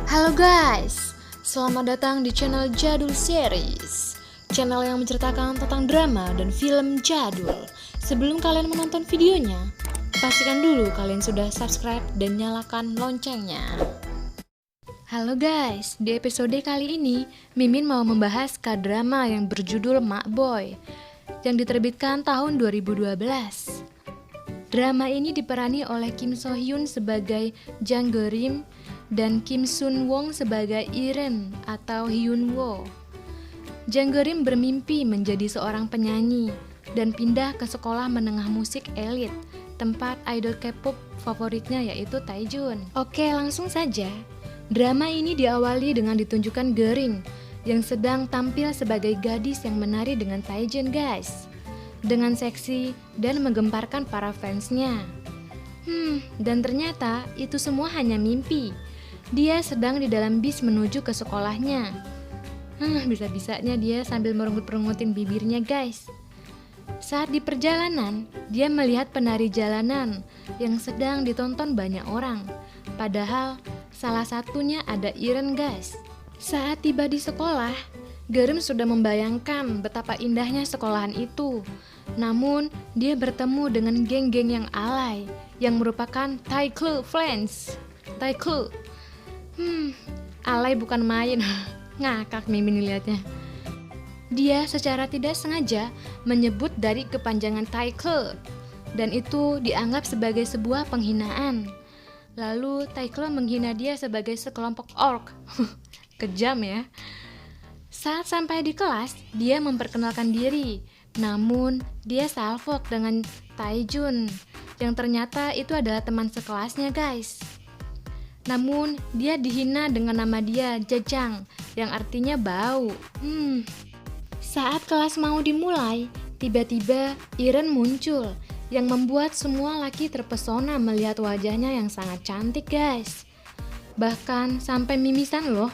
Halo guys, selamat datang di channel Jadul Series, channel yang menceritakan tentang drama dan film jadul. Sebelum kalian menonton videonya, pastikan dulu kalian sudah subscribe dan nyalakan loncengnya. Halo guys, di episode kali ini Mimin mau membahas K-drama yang berjudul Mak Boy yang diterbitkan tahun 2012. Drama ini diperani oleh Kim So Hyun sebagai Jang Gerim dan Kim Sun Wong sebagai Iren atau Hyun Woo. Jang Gerim bermimpi menjadi seorang penyanyi dan pindah ke sekolah menengah musik elit, tempat idol K-pop favoritnya yaitu Taejun. Oke, langsung saja. Drama ini diawali dengan ditunjukkan Gerim yang sedang tampil sebagai gadis yang menari dengan Taejun guys, dengan seksi dan menggemparkan para fansnya. Dan ternyata itu semua hanya mimpi. Dia sedang di dalam bis menuju ke sekolahnya. Bisa-bisanya dia sambil merungut-rungutin bibirnya guys. Saat di perjalanan, dia melihat penari jalanan yang sedang ditonton banyak orang. Padahal salah satunya ada Iren guys. Saat tiba di sekolah, Gerim sudah membayangkan betapa indahnya sekolahan itu. Namun, dia bertemu dengan geng-geng yang alay, yang merupakan Taeklu Friends. Taeklu. Alay bukan main. Ngakak Mimin lihatnya. Dia secara tidak sengaja menyebut dari kepanjangan Taeklu, dan itu dianggap sebagai sebuah penghinaan. Lalu Taeklu menghina dia sebagai sekelompok orc. Kejam ya. Saat sampai di kelas, dia memperkenalkan diri. Namun, dia salfok dengan Taejun, yang ternyata itu adalah teman sekelasnya guys. Namun, dia dihina dengan nama dia Jajang, yang artinya bau. Saat kelas mau dimulai, tiba-tiba Iren muncul, yang membuat semua laki terpesona melihat wajahnya yang sangat cantik guys. Bahkan sampai mimisan loh.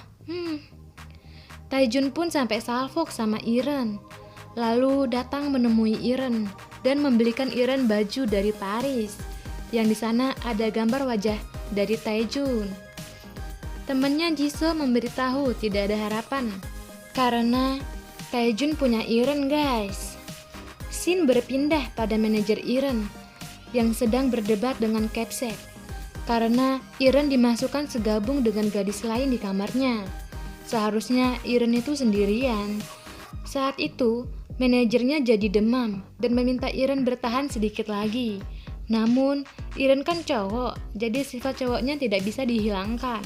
Taejun pun sampai salfok sama Iren. Lalu datang menemui Iren dan membelikan Iren baju dari Paris, yang di sana ada gambar wajah dari Taejun. Temannya Jisoo memberitahu tidak ada harapan karena Taejun punya Iren guys. Scene berpindah pada manajer Iren yang sedang berdebat dengan Capsek karena Iren dimasukkan segabung dengan gadis lain di kamarnya. Seharusnya Iren itu sendirian. Saat itu manajernya jadi demam dan meminta Iren bertahan sedikit lagi. Namun, Iren kan cowok, jadi sifat cowoknya tidak bisa dihilangkan.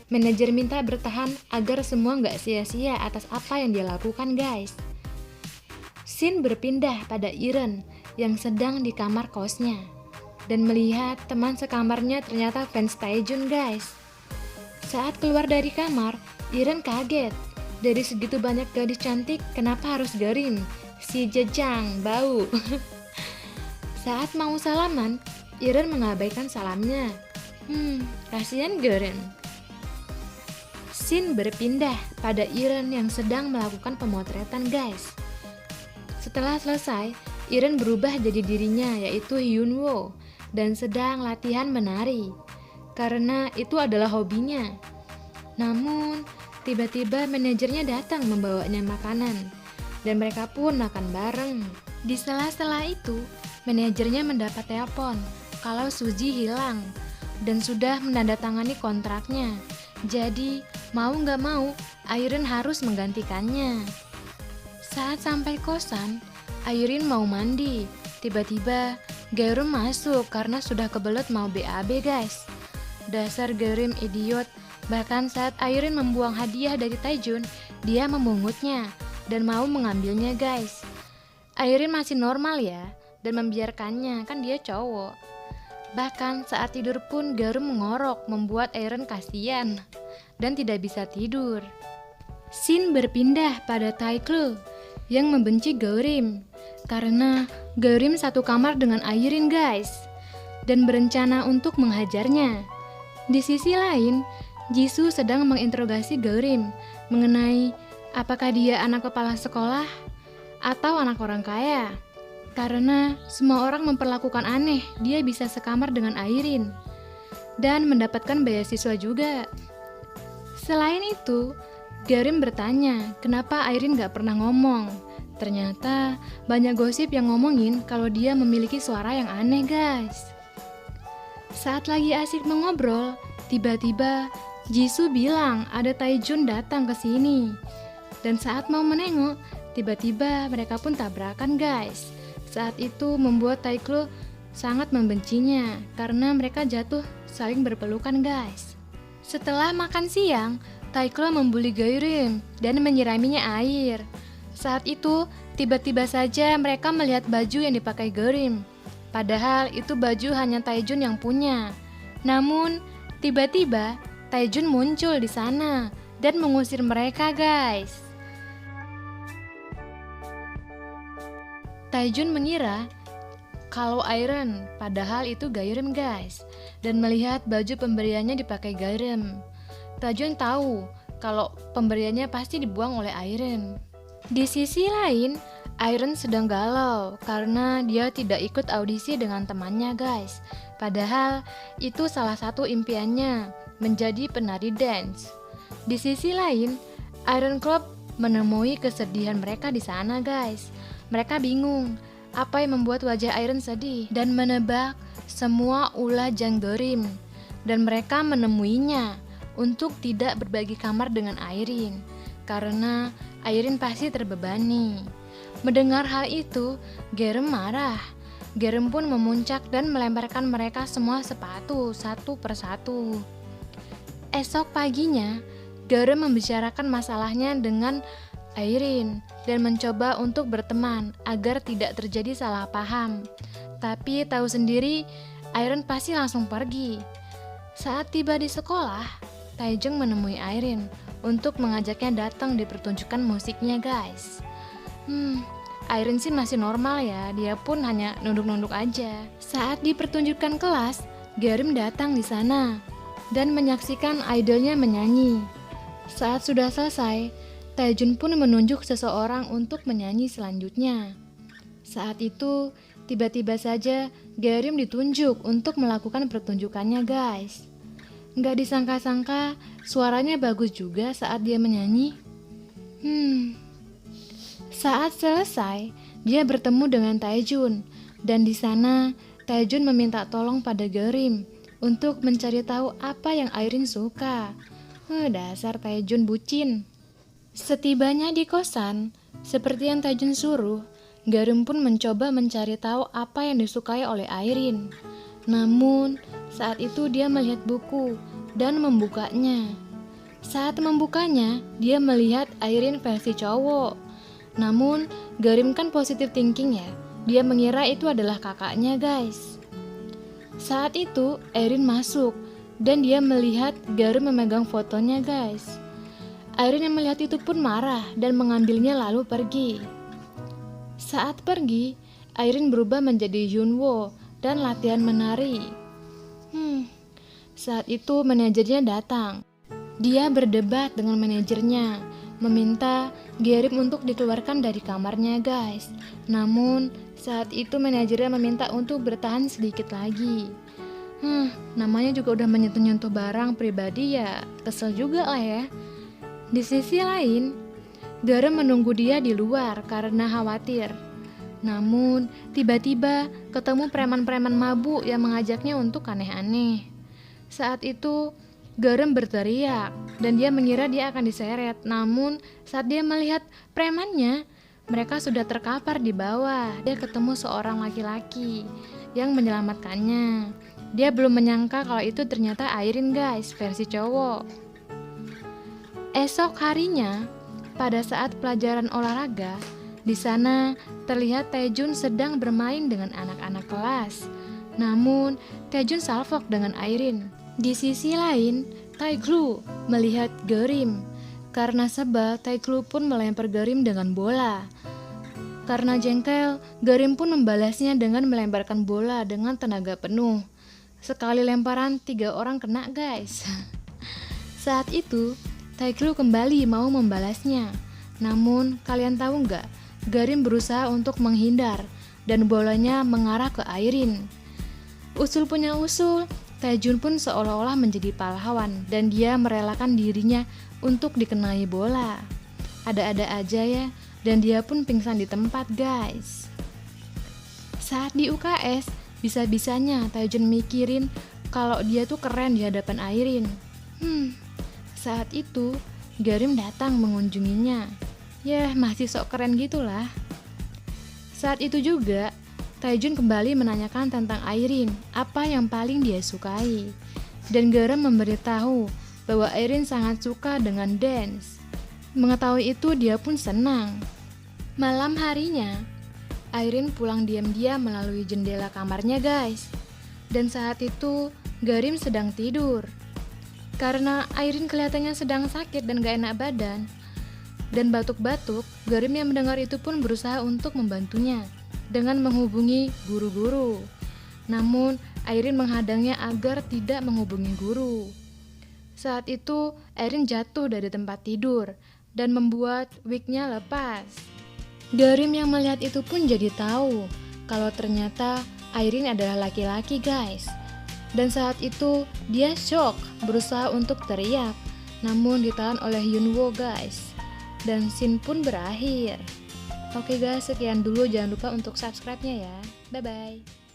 Manajer minta bertahan agar semua nggak sia-sia atas apa yang dia lakukan guys. Scene berpindah pada Iren yang sedang di kamar kosnya dan melihat teman sekamarnya ternyata fans Taejun guys. Saat keluar dari kamar, Iren kaget. Dari segitu banyak gadis cantik, kenapa harus Gerim? Si Jajang, bau. Saat mau salaman, Iren mengabaikan salamnya. Kasihan Gerim. Scene berpindah pada Iren yang sedang melakukan pemotretan guys. Setelah selesai, Iren berubah jadi dirinya yaitu Hyun Woo dan sedang latihan menari karena itu adalah hobinya. Namun, tiba-tiba manajernya datang membawanya makanan dan mereka pun makan bareng. Di sela-sela itu, manajernya mendapat telepon kalau Suji hilang dan sudah menandatangani kontraknya. Jadi, mau nggak mau, Iren harus menggantikannya. Saat sampai kosan, Iren mau mandi. Tiba-tiba, Gerim masuk karena sudah kebelet mau BAB guys. Dasar Gerim idiot. Bahkan saat Iren membuang hadiah dari Taejun, dia memungutnya dan mau mengambilnya guys. Iren masih normal ya, dan membiarkannya, kan dia cowok. Bahkan saat tidur pun Gerim mengorok, membuat Iren kasihan dan tidak bisa tidur. Scene berpindah pada Taeklu yang membenci Gerim karena Gerim satu kamar dengan Iren guys dan berencana untuk menghajarnya. Di sisi lain, Jisoo sedang menginterogasi Gerim mengenai apakah dia anak kepala sekolah atau anak orang kaya. Karena semua orang memperlakukan aneh, dia bisa sekamar dengan Iren dan mendapatkan beasiswa juga. Selain itu, Garim bertanya kenapa Airin gak pernah ngomong. Ternyata banyak gosip yang ngomongin kalau dia memiliki suara yang aneh guys. Saat lagi asik mengobrol, tiba-tiba Jisoo bilang ada Taejun datang ke sini. Dan saat mau menengok, tiba-tiba mereka pun tabrakan guys. Saat itu membuat Taeklu sangat membencinya karena mereka jatuh saling berpelukan guys. Setelah makan siang, Taeklu membuli Garim dan menyiraminya air. Saat itu, tiba-tiba saja mereka melihat baju yang dipakai Garim. Padahal itu baju hanya Taejun yang punya. Namun, tiba-tiba Taejun muncul di sana dan mengusir mereka guys. Taejun mengira kalau Airen, padahal itu Garim guys. Dan melihat baju pemberiannya dipakai Garim, Taejun tahu kalau pemberiannya pasti dibuang oleh Airen. Di sisi lain, Airen sedang galau karena dia tidak ikut audisi dengan temannya guys. Padahal itu salah satu impiannya, menjadi penari dance. Di sisi lain, Iron Club menemui kesedihan mereka di sana guys. Mereka bingung apa yang membuat wajah Airen sedih dan menebak semua ulah Jang Garim. Dan mereka menemuinya untuk tidak berbagi kamar dengan Airin karena Airin pasti terbebani. Mendengar hal itu, Garim marah. Garim pun memuncak dan melemparkan mereka semua sepatu satu persatu. Esok paginya, Garim membicarakan masalahnya dengan Airin dan mencoba untuk berteman agar tidak terjadi salah paham. Tapi tahu sendiri, Airin pasti langsung pergi. Saat tiba di sekolah, Taejung menemui Airin untuk mengajaknya datang di pertunjukan musiknya guys. Airin sih masih normal ya, dia pun hanya nunduk-nunduk aja. Saat di pertunjukan kelas, Garim datang di sana dan menyaksikan idolnya menyanyi. Saat sudah selesai, Taejun pun menunjuk seseorang untuk menyanyi selanjutnya. Saat itu, tiba-tiba saja Garim ditunjuk untuk melakukan pertunjukannya guys. Nggak disangka-sangka, suaranya bagus juga saat dia menyanyi. Saat selesai, dia bertemu dengan Taejun, dan di sana Taejun meminta tolong pada Garim untuk mencari tahu apa yang Airin suka. Dasar Taejun bucin. Setibanya di kosan, seperti yang Taejun suruh, Garim pun mencoba mencari tahu apa yang disukai oleh Airin. Namun, saat itu dia melihat buku dan membukanya. Saat membukanya, dia melihat Airin versi cowok. Namun, Garim kan positive thinking ya. Dia mengira itu adalah kakaknya guys. Saat itu, Airin masuk dan dia melihat Garim memegang fotonya guys. Airin yang melihat itu pun marah dan mengambilnya lalu pergi. Saat pergi, Airin berubah menjadi Yunwo dan latihan menari. Saat itu manajernya datang. Dia berdebat dengan manajernya, meminta Garim untuk dikeluarkan dari kamarnya guys. Namun saat itu manajernya meminta untuk bertahan sedikit lagi. Namanya juga udah menyentuh-nyentuh barang pribadi ya, kesel juga lah ya. Di sisi lain, Garim menunggu dia di luar karena khawatir. Namun tiba-tiba ketemu preman-preman mabuk yang mengajaknya untuk aneh-aneh. Saat itu Garim berteriak dan dia mengira dia akan diseret. Namun saat dia melihat premannya, mereka sudah terkapar di bawah. Dia ketemu seorang laki-laki yang menyelamatkannya. Dia belum menyangka kalau itu ternyata Airin guys, versi cowok. Esok harinya, pada saat pelajaran olahraga, di sana terlihat Taejun sedang bermain dengan anak-anak kelas. Namun Taejun salfok dengan Airin. Di sisi lain, Taeklu melihat Garim. Karena sebal, Taeklu pun melempar Garim dengan bola. Karena jengkel, Garim pun membalasnya dengan melemparkan bola dengan tenaga penuh. Sekali lemparan 3 orang kena guys. Saat itu, Taeklu kembali mau membalasnya. Namun kalian tahu nggak? Garim berusaha untuk menghindar dan bolanya mengarah ke Airin. Usul punya usul, Taejun pun seolah-olah menjadi pahlawan dan dia merelakan dirinya untuk dikenai bola. Ada-ada aja ya, dan dia pun pingsan di tempat, guys. Saat di UKS, bisa-bisanya Taejun mikirin kalau dia tuh keren di hadapan Airin. Saat itu Garim datang mengunjunginya. Yah, masih sok keren gitulah. Saat itu juga Taejun kembali menanyakan tentang Airin, apa yang paling dia sukai. Dan Garim memberitahu bahwa Airin sangat suka dengan dance. Mengetahui itu dia pun senang. Malam harinya, Airin pulang diam-diam melalui jendela kamarnya, guys. Dan saat itu Garim sedang tidur. Karena Airin kelihatannya sedang sakit dan gak enak badan dan batuk-batuk, Garim yang mendengar itu pun berusaha untuk membantunya dengan menghubungi guru-guru. Namun Airin menghadangnya agar tidak menghubungi guru. Saat itu Airin jatuh dari tempat tidur dan membuat wignya lepas. Garim yang melihat itu pun jadi tahu kalau ternyata Airin adalah laki-laki, guys. Dan saat itu dia shock, berusaha untuk teriak, namun ditahan oleh Yunwo, guys. Dan scene pun berakhir. Oke guys, sekian dulu, jangan lupa untuk subscribe-nya ya. Bye bye.